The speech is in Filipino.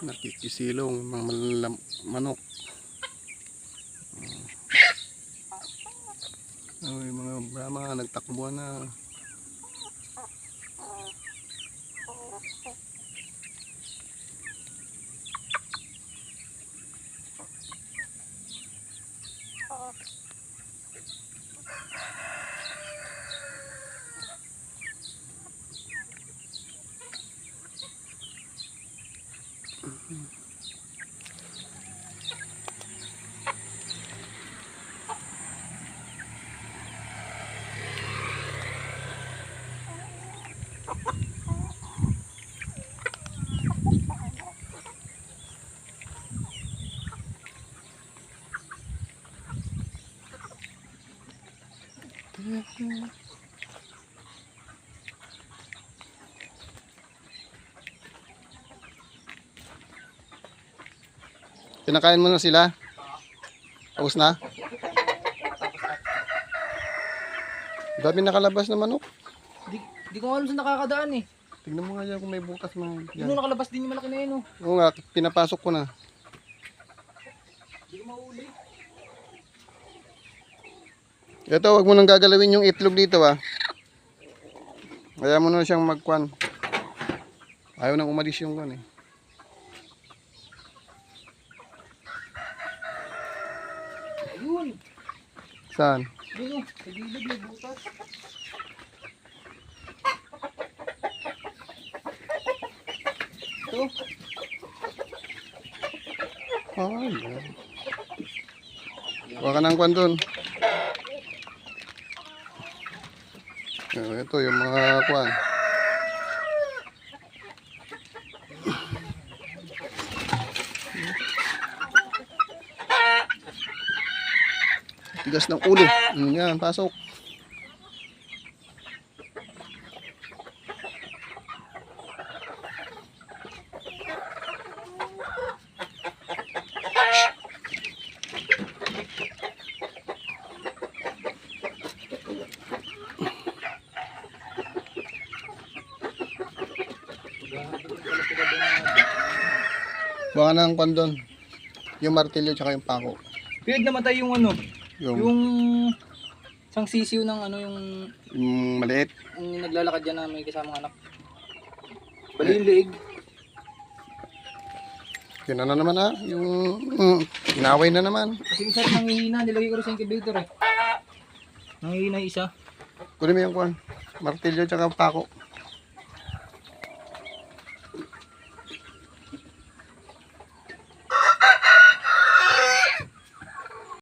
Nakikisilong mga manok. Ay, mga Brahma nagtakbuhan na. Kinakain mo na sila? Tapos na? Dami nakalabas na manok. Di ko alam saan nakakadaan eh. Tignan mo nga dyan kung may bukas mga Di mo nakalabas din yung malaki na yun oh. Oo nga, pinapasok ko na. Di ko mahuli. Ito, wag mo nang gagalawin yung itlog dito ah. Kaya mo na siyang magkwan. Ayaw nang umalis yung kwan eh. Ayun. Saan? Ayun oh. Sa gilid may butas. Ito. Ay, yan. Huwag ka nang kwan dun. Ito yung mga kwan. Tigas ng ulo. Yan, pasok. Baka nang kwan dun. Yung martilyo tsaka yung pako. Piyag namatay yung ano. Yung Isang sisiw ng ano yung maliit. yung naglalakad dyan na may kasamang anak. Bali yung liig. Yun na naman ah. Yung inaway na naman. Kasi isa rin nangihina. Nilagay ko rin sa incubator eh. Nangihina isa. Kunin mo yung kwan. Martilyo tsaka pako.